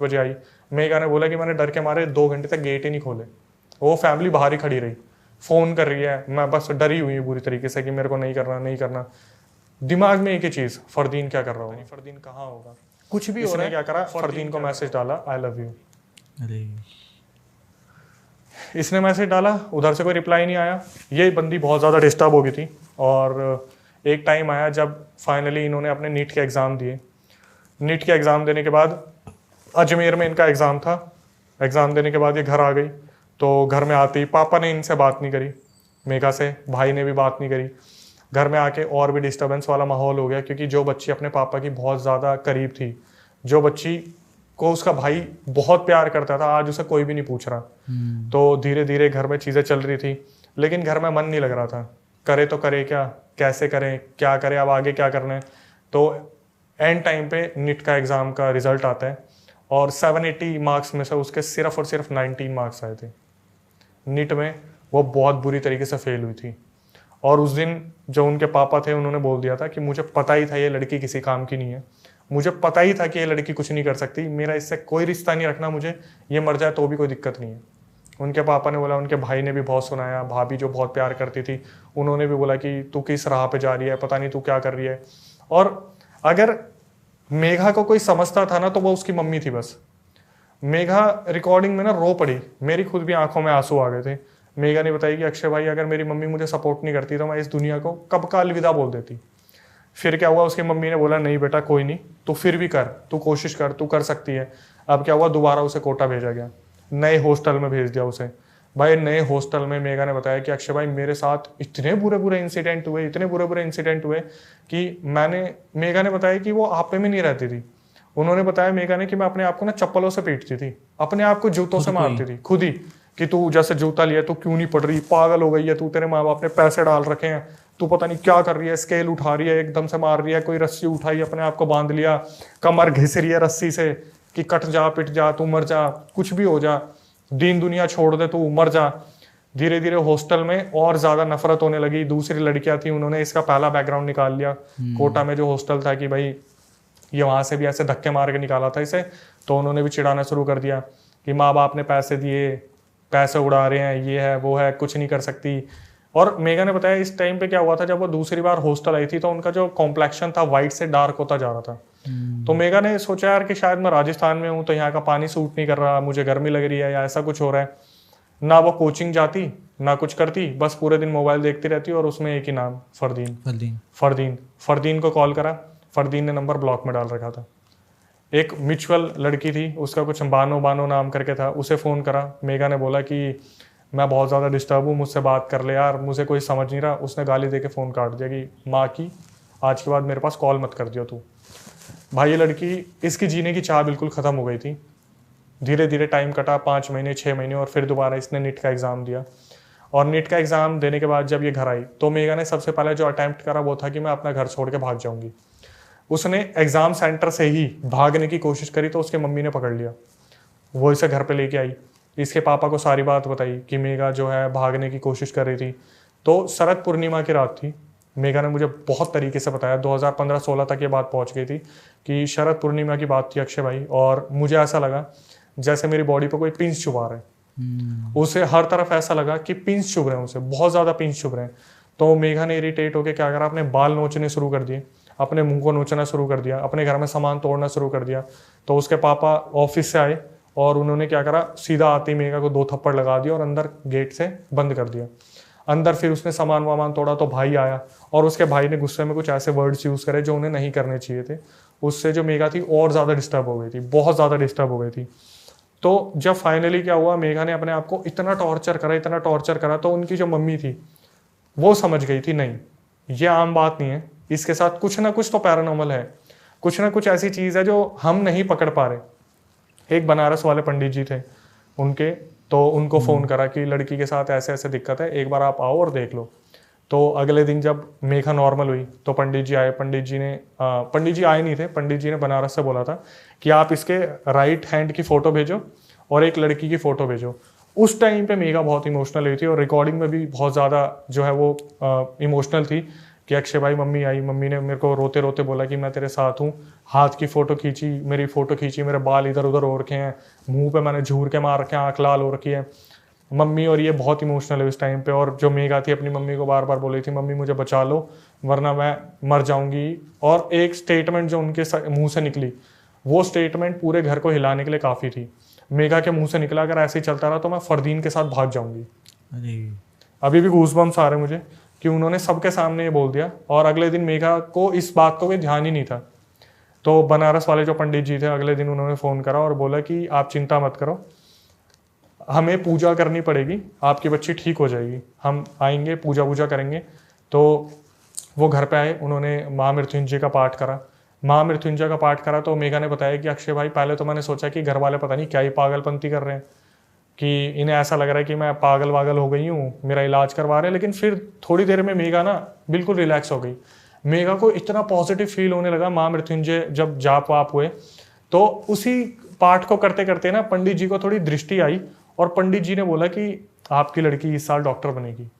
बजे आई। मेघा ने बोला कि मैंने डर के मारे 2 घंटे तक गेट ही नहीं खोले, वो फैमिली बाहर ही खड़ी रही, फ़ोन कर रही है, मैं बस डरी हुई हूँ बुरी तरीके से कि मेरे को नहीं करना नहीं करना। दिमाग में एक ही चीज़, फरदीन क्या कर रहा होगा, फरदीन कहाँ होगा, कुछ भी हो रहा है। क्या करा, फरदीन को मैसेज डाला आई लव यू। अरे इसने मैसेज डाला, उधर से कोई रिप्लाई नहीं आया। ये बंदी बहुत ज़्यादा डिस्टर्ब हो गई थी। और एक टाइम आया जब फाइनली इन्होंने अपने नीट के एग्ज़ाम दिए। नीट के एग्ज़ाम देने के बाद अजमेर में इनका एग्ज़ाम था। एग्ज़ाम देने के बाद ये घर आ गई। तो घर में आते ही पापा ने इनसे बात नहीं करी, मेघा से, भाई ने भी बात नहीं करी। घर में आके और भी डिस्टर्बेंस वाला माहौल हो गया, क्योंकि जो बच्ची अपने पापा की बहुत ज़्यादा करीब थी, जो बच्ची को उसका भाई बहुत प्यार करता था, आज उसे कोई भी नहीं पूछ रहा। तो धीरे धीरे घर में चीज़ें चल रही थी, लेकिन घर में मन नहीं लग रहा था। करे तो करे क्या, कैसे करें, क्या करें, अब आगे क्या करना है। तो एंड टाइम पे नीट का एग्ज़ाम का रिजल्ट आता है और 780 मार्क्स में से उसके सिर्फ और सिर्फ 19 मार्क्स आए थे। नीट में वो बहुत बुरी तरीके से फेल हुई थी। और उस दिन जो उनके पापा थे उन्होंने बोल दिया था कि मुझे पता ही था ये लड़की किसी काम की नहीं है, मुझे पता ही था कि ये लड़की कुछ नहीं कर सकती, मेरा इससे कोई रिश्ता नहीं रखना, मुझे ये मर जाए तो भी कोई दिक्कत नहीं है। उनके पापा ने बोला, उनके भाई ने भी बहुत सुनाया, भाभी जो बहुत प्यार करती थी उन्होंने भी बोला कि तू किस राह पे जा रही है, पता नहीं तू क्या कर रही है। और अगर मेघा को कोई समझता था ना तो वो उसकी मम्मी थी बस। मेघा रिकॉर्डिंग में ना रो पड़ी, मेरी खुद भी आंखों में आंसू आ गए थे। मेघा ने बताई कि अक्षय भाई अगर मेरी मम्मी मुझे सपोर्ट नहीं करती तो मैं इस दुनिया को कब का अलविदा बोल देती। फिर क्या हुआ, उसकी मम्मी ने बोला नहीं बेटा कोई नहीं, तू फिर भी कर, तू कोशिश कर, तू कर सकती है। अब क्या हुआ, दोबारा उसे कोटा भेजा गया, नए हॉस्टल में भेज दिया उसे। भाई नए हॉस्टल में मेघा ने बताया कि अक्षय भाई मेरे साथ इतने बुरे बुरे इंसिडेंट हुए, इतने बुरे बुरे इंसिडेंट हुए कि मेघा ने बताया कि वो आपे में नहीं रहती थी। उन्होंने बताया मेघा ने कि मैं अपने आप को ना चप्पलों से पीटती थी, अपने आप को जूतों से मारती थी खुद ही, कि तू जैसे जूता लिया तू क्यों नहीं पढ़ रही, पागल हो गई है तू, तेरे माँ बाप ने पैसे डाल रखे हैं, तू पता नहीं क्या कर रही है, स्केल उठा रही है, एकदम से मार रही है, कोई रस्सी उठाई अपने आप को बांध लिया, कमर घिस रही है रस्सी से कि कट जा, पिट जा, तू मर जा, कुछ भी हो जा, दीन दुनिया छोड़ दे, तू मर जा। धीरे धीरे हॉस्टल में और ज्यादा नफरत होने लगी। दूसरी लड़कियां थी, उन्होंने इसका पहला बैकग्राउंड निकाल लिया। कोटा में जो हॉस्टल था कि भाई ये वहां से भी ऐसे धक्के मार के निकाला था इसे, तो उन्होंने भी चिढ़ाना शुरू कर दिया कि माँ बाप ने पैसे दिए, पैसे उड़ा रहे हैं, ये है वो है, कुछ नहीं कर सकती। और मेघा ने बताया इस टाइम पे क्या हुआ था, जब वो दूसरी बार हॉस्टल आई थी तो उनका जो कॉम्प्लेक्शन था वाइट से डार्क होता जा रहा था। तो मेघा ने सोचा यार कि शायद मैं राजस्थान में हूँ तो यहाँ का पानी सूट नहीं कर रहा, मुझे गर्मी लग रही है या ऐसा कुछ हो रहा है। ना वो कोचिंग जाती ना कुछ करती, बस पूरे दिन मोबाइल देखती रहती और उसमें एक ही नाम, फरदीन फरदीन फरदीन को कॉल करा, फरदीन ने नंबर ब्लॉक में डाल रखा था। एक म्यूचुअल लड़की थी, उसका कुछ बानो बानो नाम करके था, उसे फ़ोन करा। मेघा ने बोला कि मैं बहुत ज़्यादा डिस्टर्ब हूँ, मुझसे बात कर ले यार, मुझे कोई समझ नहीं रहा। उसने गाली दे के फ़ोन काट दिया कि माँ की आज के बाद मेरे पास कॉल मत कर दियो तू। भाई ये लड़की, इसकी जीने की चाह बिल्कुल ख़त्म हो गई थी। धीरे धीरे टाइम कटा, 5 महीने 6 महीने, और फिर दोबारा इसने नीट का एग्ज़ाम दिया। और नीट का एग्ज़ाम देने के बाद जब ये घर आई तो मेघा ने सबसे पहले जो अटैम्प्ट करा वो था कि मैं अपना घर छोड़ के भाग जाऊंगी। उसने एग्ज़ाम सेंटर से ही भागने की कोशिश करी तो उसके मम्मी ने पकड़ लिया, वो इसे घर पे लेके आई, इसके पापा को सारी बात बताई कि मेघा जो है भागने की कोशिश कर रही थी। तो शरद पूर्णिमा की रात थी, मेघा ने मुझे बहुत तरीके से बताया, 2015-16 तक ये बात पहुंच गई थी कि शरद पूर्णिमा की बात थी अक्षय भाई, और मुझे ऐसा लगा जैसे मेरी बॉडी पर कोई पिंच चुभा रहे। उसे हर तरफ ऐसा लगा कि पिंच चुभ रहे हैं, उसे बहुत ज़्यादा पिंच चुभ रहे हैं। तो मेघा ने इरिटेट होकर क्या करा, अपने बाल नोचने शुरू कर दिए, अपने मुंह को नोचना शुरू कर दिया, अपने घर में सामान तोड़ना शुरू कर दिया। तो उसके पापा ऑफिस से आए और उन्होंने क्या करा, सीधा आते ही मेघा को 2 थप्पड़ लगा दिया और अंदर गेट से बंद कर दिया। अंदर फिर उसने सामान वामान तोड़ा तो भाई आया और उसके भाई ने गुस्से में कुछ ऐसे वर्ड्स यूज़ करे जो उन्हें नहीं करने चाहिए थे। उससे जो मेघा थी और ज़्यादा डिस्टर्ब हो गई थी, बहुत ज़्यादा डिस्टर्ब हो गई थी। तो जब फाइनली क्या हुआ, मेघा ने अपने आप को इतना टॉर्चर करा, इतना टॉर्चर करा, तो उनकी जो मम्मी थी वो समझ गई थी नहीं ये आम बात नहीं है, इसके साथ कुछ ना कुछ तो पैरानॉर्मल है, कुछ ना कुछ ऐसी चीज़ है जो हम नहीं पकड़ पा रहे। एक बनारस वाले पंडित जी थे उनके, तो उनको फ़ोन करा कि लड़की के साथ ऐसे ऐसे दिक्कत है, एक बार आप आओ और देख लो। तो अगले दिन जब मेघा नॉर्मल हुई तो पंडित जी आए। पंडित जी आए नहीं थे, पंडित जी ने बनारस से बोला था कि आप इसके राइट हैंड की फ़ोटो भेजो और एक लड़की की फ़ोटो भेजो। उस टाइम पे मेघा बहुत इमोशनल हुई थी और रिकॉर्डिंग में भी बहुत ज़्यादा जो है वो इमोशनल थी कि अक्षय भाई मम्मी आई, मम्मी ने मेरे को रोते रोते बोला कि मैं तेरे साथ हूँ, हाथ की फ़ोटो खींची, मेरी फ़ोटो खींची, मेरे बाल इधर उधर हो रखे हैं, मुंह पे मैंने झूर के मार रखे हैं, आँख लाल हो रखी है मम्मी। और ये बहुत इमोशनल है उस टाइम पे। और जो मेघा थी अपनी मम्मी को बार बार बोली थी मम्मी मुझे बचा लो वरना मैं मर जाऊंगी। और एक स्टेटमेंट जो उनके मुंह से निकली, वो स्टेटमेंट पूरे घर को हिलाने के लिए काफ़ी थी। मेघा के मुंह से निकला अगर ऐसे ही चलता रहा तो मैं फरदीन के साथ भाग जाऊंगी। अभी भी गूज़बम्स आ रहे मुझे कि उन्होंने सबके सामने ये बोल दिया। और अगले दिन मेघा को इस बात को कोई ध्यान ही नहीं था। तो बनारस वाले जो पंडित जी थे अगले दिन उन्होंने फ़ोन करा और बोला कि आप चिंता मत करो, हमें पूजा करनी पड़ेगी, आपकी बच्ची ठीक हो जाएगी, हम आएंगे पूजा वूजा करेंगे। तो वो घर पे आए, उन्होंने माँ मृत्युंजय का पाठ करा। माँ मृत्युंजय का पाठ करा तो मेघा ने बताया कि अक्षय भाई पहले तो मैंने सोचा कि घर वाले पता नहीं क्या ही पागलपंती कर रहे हैं, कि इन्हें ऐसा लग रहा है कि मैं पागल वागल हो गई हूँ, मेरा इलाज करवा रहे हैं। लेकिन फिर थोड़ी देर में मेघा ना बिल्कुल रिलैक्स हो गई। मेघा को इतना पॉजिटिव फील होने लगा माँ मृत्युंजय जब जाप वाप हुए। तो उसी पाठ को करते करते ना पंडित जी को थोड़ी दृष्टि आई और पंडित जी ने बोला कि आपकी लड़की इस साल डॉक्टर बनेगी।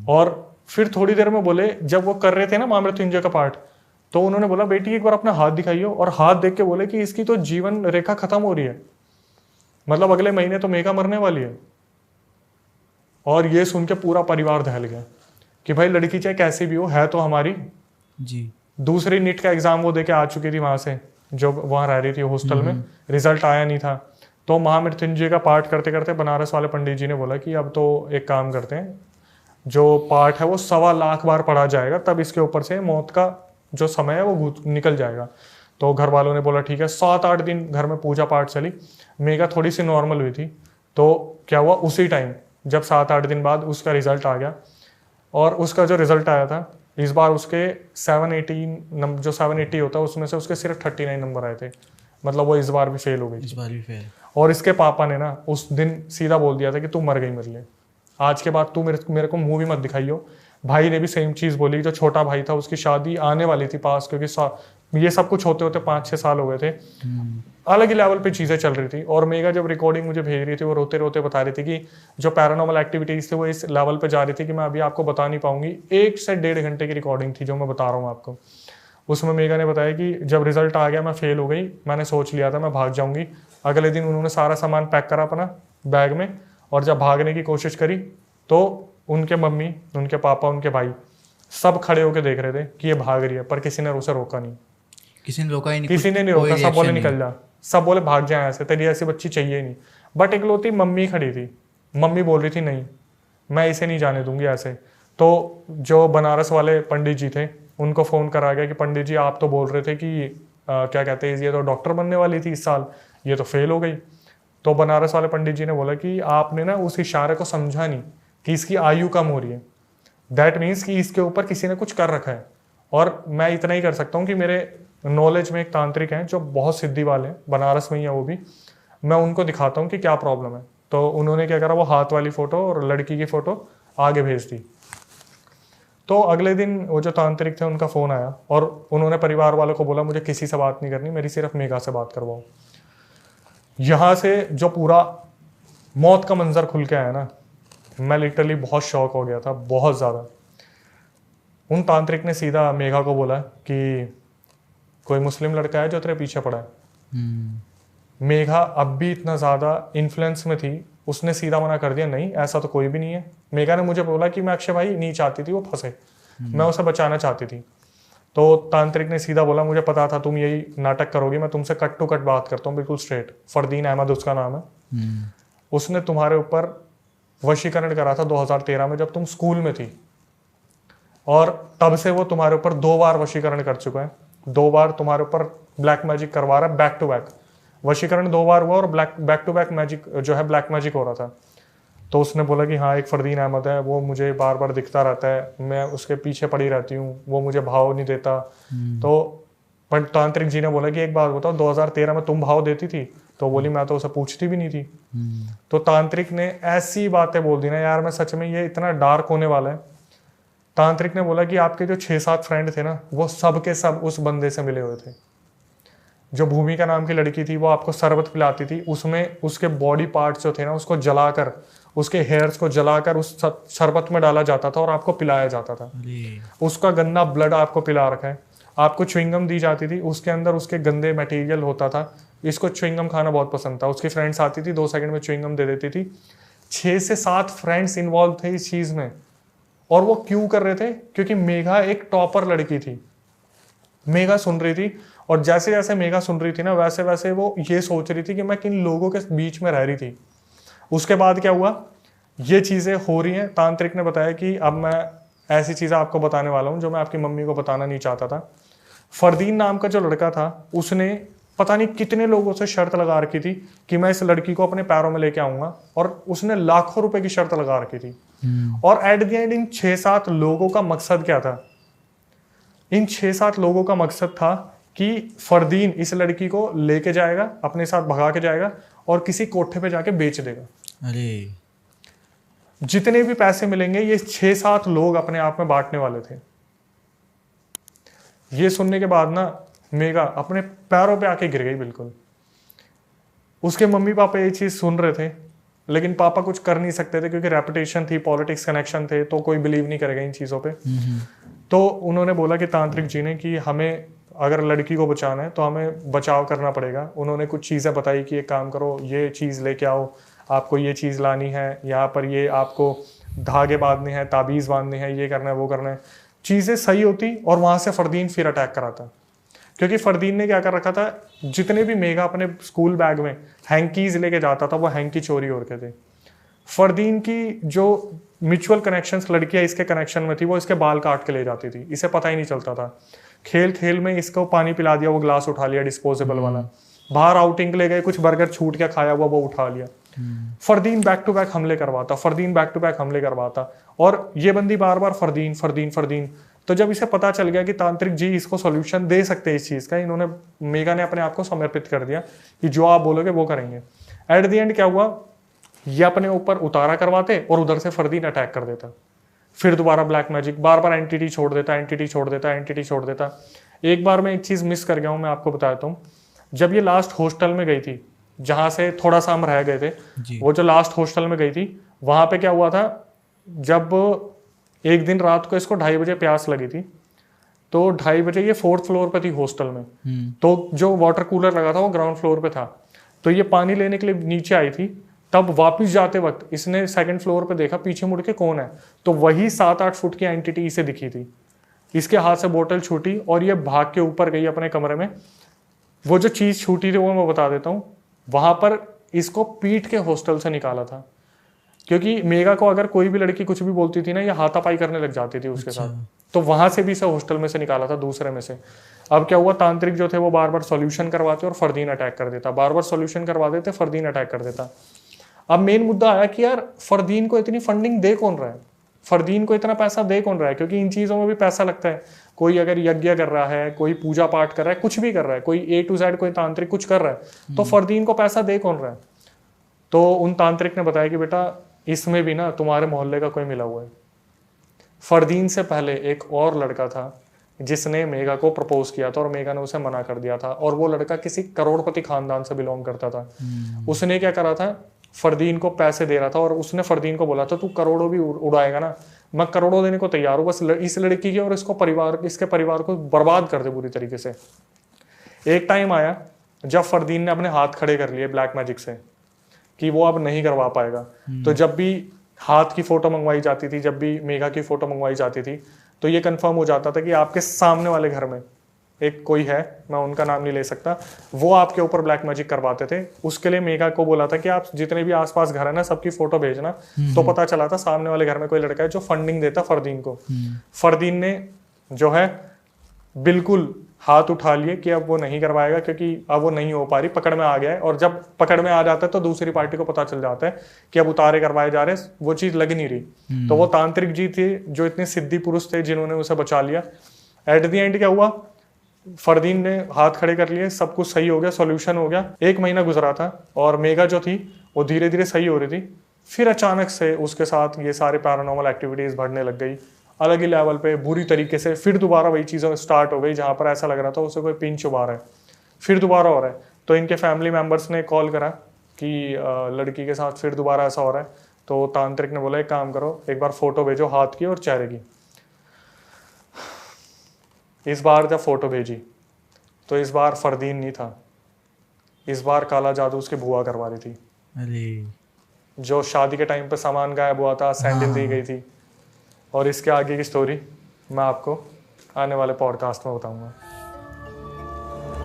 और फिर थोड़ी देर में बोले, जब वो कर रहे थे ना माँ मृत्युंजय का पाठ, तो उन्होंने बोला बेटी एक बार अपना हाथ दिखाइयो। और हाथ देख के बोले कि इसकी तो जीवन रेखा खत्म हो रही है, मतलब अगले महीने तो मेघा मरने वाली है। और ये सुन के पूरा परिवार दहल गया कि भाई लड़की चाहे कैसी भी हो है तो हमारी जी। दूसरी नीट का एग्जाम वो देके आ चुकी थी वहां से, जो वहां रह रही थी हॉस्टल में, रिजल्ट आया नहीं था। तो महामृत्युंजय का पाठ करते करते बनारस वाले पंडित जी ने बोला कि अब तो एक काम करते हैं, जो पाठ है वो 1.25 लाख बार पढ़ा जाएगा, तब इसके ऊपर से मौत का जो समय है वो निकल जाएगा। तो घर वालों ने बोला ठीक है। 7-8 दिन घर में पूजा पाठ चली। मेघा थोड़ी सी नॉर्मल हुई थी। तो क्या हुआ, उसी टाइम जब 7-8 दिन बाद उसका रिजल्ट आ गया, और उसका जो रिजल्ट आया था इस बार उसके 780 जो 780 होता है उसमें से उसके सिर्फ 39 नंबर आए थे। मतलब वो इस बार भी फेल हो गई, इस बार भी फेल। और इसके पापा ने ना उस दिन सीधा बोल दिया था कि तू मर गई मेरे लिए, आज के बाद तू मेरे को मुंह भी मत दिखाइयो। भाई ने भी सेम चीज़ बोली। जो छोटा भाई था उसकी शादी आने वाली थी पास, क्योंकि ये सब कुछ होते होते 5-6 साल हो गए थे। अलग ही लेवल पे चीज़ें चल रही थी। और मेघा जब रिकॉर्डिंग मुझे भेज रही थी वो रोते रोते बता रही थी कि जो पैरानॉर्मल एक्टिविटीज़ थे वो इस लेवल पे जा रही थी कि मैं अभी आपको बता नहीं पाऊंगी। 1 से 1.5 घंटे की रिकॉर्डिंग थी जो मैं बता रहा हूँ आपको। उसमें मेघा ने बताया कि जब रिजल्ट आ गया मैं फेल हो गई, मैंने सोच लिया था मैं भाग जाऊंगी। अगले दिन उन्होंने सारा सामान पैक करा अपना बैग में, और जब भागने की कोशिश करी तो उनके मम्मी, उनके पापा, उनके भाई सब खड़े होकर देख रहे थे कि ये भाग रही है, पर किसी ने उसे रोका नहीं। किसी ने रोका ही नहीं, किसी ने नहीं रोका। सब बोले निकल जा, सब बोले भाग जाए ऐसे, तेरी ऐसी बच्ची चाहिए ही नहीं। बट इकलौती मम्मी खड़ी थी। मम्मी बोल रही थी नहीं मैं इसे नहीं जाने दूंगी ऐसे। तो जो बनारस वाले पंडित जी थे उनको फ़ोन करा गया कि पंडित जी आप तो बोल रहे थे कि क्या कहते हैं ये तो डॉक्टर बनने वाली थी इस साल, ये तो फेल हो गई। तो बनारस वाले पंडित जी ने बोला कि आपने ना उस इशारे को समझा नहीं कि इसकी आयु कम हो रही है। दैट मीन्स कि इसके ऊपर किसी ने कुछ कर रखा है। और मैं इतना ही कर सकता हूँ कि मेरे नॉलेज में एक तांत्रिक हैं जो बहुत सिद्धि वाले हैं, बनारस में ही है वो भी, मैं उनको दिखाता हूँ कि क्या प्रॉब्लम है। तो उन्होंने क्या करा, वो हाथ वाली फ़ोटो और लड़की की फ़ोटो आगे भेज दी। तो अगले दिन वो जो तांत्रिक थे उनका फ़ोन आया और उन्होंने परिवार वालों को बोला मुझे किसी से बात नहीं करनी, मेरी सिर्फ मेघा से बात करवाओ। यहाँ से जो पूरा मौत का मंजर खुल के आया ना, मैं लिटरली बहुत शॉक हो गया था, बहुत ज़्यादा। उन तांत्रिक ने सीधा मेघा को बोला कि कोई मुस्लिम लड़का है जो तेरे पीछे पड़ा है। मेघा अब भी इतना ज़्यादा इन्फ्लुएंस में थी, उसने सीधा मना कर दिया नहीं ऐसा तो कोई भी नहीं है। मेघा ने मुझे बोला कि मैं अक्षय भाई नहीं चाहती थी वो फंसे, मैं उसे बचाना चाहती थी। तो तांत्रिक ने सीधा बोला मुझे पता था तुम यही नाटक करोगी, मैं तुमसे कट टू कट बात करता हूँ बिल्कुल स्ट्रेट। फरदीन अहमद उसका नाम है। उसने तुम्हारे ऊपर वशीकरण करा था 2013 में जब तुम स्कूल में थी, और तब से वो तुम्हारे ऊपर 2 बार वशीकरण कर चुका है। 2 बार तुम्हारे ऊपर ब्लैक मैजिक करवा रहा है, बैक टू बैक। वशीकरण 2 बार हुआ और बैक टू बैक मैजिक जो है ब्लैक मैजिक हो रहा था। तो उसने बोला कि हाँ एक फरदीन अहमद है, वो मुझे बार बार दिखता रहता है, मैं उसके पीछे पड़ी रहती हूँ, वो मुझे भाव नहीं देता। तो पर तांत्रिक जी ने बोला कि एक बात बताओ 2013 में तुम भाव देती थी? तो बोली मैं तो उसे पूछती भी नहीं थी। तो तांत्रिक ने ऐसी बातें बोल दी ना यार, मैं सच में ये इतना डार्क होने वाला है। तांत्रिक ने बोला कि आपके जो 6-7 फ्रेंड थे ना वो सब के सब उस बंदे से मिले हुए थे। जो भूमिका नाम की लड़की थी वो आपको शरबत पिलाती थी, उसमें उसके बॉडी पार्ट्स जो थे ना उसको जलाकर, उसके हेयर्स को जलाकर उस शरबत में डाला जाता था और आपको पिलाया जाता था। उसका गंदा ब्लड आपको पिला रखा है। आपको च्युइंगम दी जाती थी, उसके अंदर उसके गंदे मटेरियल होता था। इसको च्युइंगम खाना बहुत पसंद था। उसकी फ्रेंड्स आती थी, 2 सेकंड में च्युइंगम दे देती थी। 6 से 7 फ्रेंड्स इन्वॉल्व थे इस चीज में। और वो क्यों कर रहे थे? क्योंकि मेघा एक टॉपर लड़की थी। मेघा सुन रही थी, और जैसे जैसे मेघा सुन रही थी ना वैसे वैसे वो ये सोच रही थी कि मैं किन लोगों के बीच में रह रही थी। उसके बाद क्या हुआ, ये चीजें हो रही हैं। तांत्रिक ने बताया कि अब मैं ऐसी चीजें आपको बताने वाला हूं जो मैं आपकी मम्मी को बताना नहीं चाहता था। फरदीन नाम का जो लड़का था उसने पता नहीं कितने लोगों से शर्त लगा रखी थी कि मैं इस लड़की को अपने पैरों में लेके आऊंगा, और उसने लाखों रुपए की शर्त लगा रखी थी। और एट द एंड इन 6-7 लोगों का मकसद क्या था? इन 6-7 लोगों का मकसद था कि फरदीन इस लड़की को लेके जाएगा, अपने साथ भगा के जाएगा और किसी कोठे पे जाके बेच देगा। अरे जितने भी पैसे मिलेंगे ये 6-7 लोग अपने आप में बांटने वाले थे। ये सुनने के बाद ना मेघा अपने पैरों पे आके गिर गई बिल्कुल। उसके मम्मी पापा ये चीज सुन रहे थे, लेकिन पापा कुछ कर नहीं सकते थे क्योंकि रेपुटेशन थी, पॉलिटिक्स कनेक्शन थे, तो कोई बिलीव नहीं करेगा इन चीजों पे। तो उन्होंने बोला कि तांत्रिक जी ने कि हमें अगर लड़की को बचाना है तो हमें बचाव करना पड़ेगा। उन्होंने कुछ चीज़ें बताई कि एक काम करो, ये चीज़ लेके आओ, आपको ये चीज़ लानी है, यहाँ पर ये आपको धागे बांधने हैं, ताबीज़ बांधने हैं, ये करना है, वो करना है। चीज़ें सही होती और वहाँ से फरदीन फिर अटैक कराता, क्योंकि फरदीन ने क्या कर रखा था, जितने भी मेघा अपने स्कूल बैग में हैंकीज लेके जाता था वो हैंकी चोरी हो रखे थे। फरदीन की जो म्यूचुअल कनेक्शंस लड़कियां इसके कनेक्शन में थी वो इसके बाल काट के ले जाती थी, इसे पता ही नहीं चलता था। खेल खेल में इसको पानी पिला दिया, वो ग्लास उठा लिया डिस्पोजेबल वाला। बाहर आउटिंग ले गए, कुछ बर्गर छूट के खाया हुआ वो उठा लिया। फरदीन बैक टू बैक हमले करवाता, फरदीन बैक टू बैक हमले करवाता, और ये बंदी बार बार फरदीन फरदीन फरदीन। तो जब इसे पता चल गया कि तांत्रिक जी इसको सॉल्यूशन दे सकते हैं इस चीज का, इन्होंने मेघा ने अपने आप को समर्पित कर दिया कि जो आप बोलोगे वो करेंगे। एट द एंड क्या हुआ, ये अपने ऊपर उतारा करवाते और उधर से फरदीन अटैक कर देता। फिर दोबारा ब्लैक मैजिक, बार बार एंटिटी छोड़ देता, एंटिटी छोड़ देता, एंटिटी छोड़ देता। एक बार मैं एक चीज मिस कर गया हूं, मैं आपको बताता हूँ। जब ये लास्ट हॉस्टल में गई थी, जहां से थोड़ा सा हम रह गए थे, वो जो लास्ट हॉस्टल में गई थी, वहां पे क्या हुआ था, जब एक दिन रात को इसको 2:30 बजे प्यास लगी थी, तो 2:30 बजे ये 4th फ्लोर पे थी हॉस्टल में। तो जो वाटर कूलर लगा था वो ग्राउंड फ्लोर पे था। तो ये पानी लेने के लिए नीचे आई थी, तब वापस जाते वक्त इसने 2nd फ्लोर पे देखा पीछे मुड़ के कौन है, तो वही 7-8 फुट की एंटिटी इसे दिखी थी। इसके हाथ से बोतल छूटी और ये भाग के ऊपर गई अपने कमरे में। वो जो चीज छूटी थी वो मैं बता देता हूँ, वहां पर इसको पीट के हॉस्टल से निकाला था, क्योंकि मेघा को अगर कोई भी लड़की कुछ भी बोलती थी ना, ये हाथापाई करने लग जाती थी उसके साथ। तो वहां से भी इसे हॉस्टल में से निकाला था, दूसरे में से। अब क्या हुआ, तांत्रिक जो थे वो बार बार सॉल्यूशन करवाते और फरदीन अटैक कर देता, बार बार सॉल्यूशन करवा देते, फरदीन अटैक कर देता। अब मेन मुद्दा आया कि यार फरदीन को इतनी फंडिंग दे कौन रहा है, फरदीन को इतना पैसा दे कौन रहा है, क्योंकि इन चीजों में भी पैसा लगता है। कोई अगर यज्ञ कर रहा है, कोई पूजा पाठ कर रहा है, कुछ भी कर रहा है, कोई A to Z कोई तांत्रिक कुछ कर रहा है, तो फरदीन को पैसा दे कौन रहा है। तो उन तांत्रिक ने बताया कि बेटा इसमें भी ना तुम्हारे मोहल्ले का कोई मिला हुआ है। फरदीन से पहले एक और लड़का था जिसने मेघा को प्रपोज किया था और मेघा ने उसे मना कर दिया था, और वो लड़का किसी करोड़पति खानदान से बिलोंग करता था। उसने क्या करा था, फरदीन को पैसे दे रहा था और उसने फरदीन को बोला था तू करोड़ों भी उड़ाएगा ना, मैं करोड़ों देने को तैयार हूँ, बस इस लड़की के और इसके परिवार को बर्बाद कर दे पूरी तरीके से। एक टाइम आया जब फरदीन ने अपने हाथ खड़े कर लिए ब्लैक मैजिक से कि वो अब नहीं करवा पाएगा। तो जब भी हाथ की फोटो मंगवाई जाती थी, जब भी मेघा की फोटो मंगवाई जाती थी, तो ये कंफर्म हो जाता था कि आपके सामने वाले घर में एक कोई है, मैं उनका नाम नहीं ले सकता, वो आपके ऊपर ब्लैक मैजिक करवाते थे। उसके लिए मेघा को बोला था कि आप जितने भी आसपास घर है ना, सबकी फोटो भेजना। तो पता चला था सामने वाले घर में कोई लड़का है जो फंडिंग देता फरदीन को। फरदीन ने जो है बिल्कुल हाथ उठा लिए कि अब वो नहीं करवाएगा, क्योंकि अब वो नहीं हो पा रही, पकड़ में आ गया है। और जब पकड़ में आ जाता है तो दूसरी पार्टी को पता चल जाता है कि अब उतारे करवाए जा रहे, वो चीज लग नहीं रही। तो वो तांत्रिक जी थे जो इतने सिद्धि पुरुष थे जिन्होंने उसे बचा लिया। एट द एंड क्या हुआ, फरदीन ने हाथ खड़े कर लिए, सब कुछ सही हो गया, सॉल्यूशन हो गया। 1 महीना गुजरा था और मेघा जो थी वो धीरे धीरे सही हो रही थी। फिर अचानक से उसके साथ ये सारे पैरानॉर्मल एक्टिविटीज बढ़ने लग गई, अलग ही लेवल पे बुरी तरीके से। फिर दोबारा वही चीज़ें स्टार्ट हो गई जहाँ पर ऐसा लग रहा था उसे कोई पिन चुभा रहा है। फिर दोबारा हो रहा है। तो इनके फैमिली मेम्बर्स ने कॉल करा कि लड़की के साथ फिर दोबारा ऐसा हो रहा है। तो तांत्रिक ने बोला एक काम करो, एक बार फोटो भेजो हाथ की और चेहरे की। इस बार जब फोटो भेजी तो इस बार फरदीन नहीं था, इस बार काला जादू उसकी बुआ करवा रही थी। अरे जो शादी के टाइम पे सामान गायब हुआ था, सैंडल दी गई थी। और इसके आगे की स्टोरी मैं आपको आने वाले पॉडकास्ट में बताऊंगा।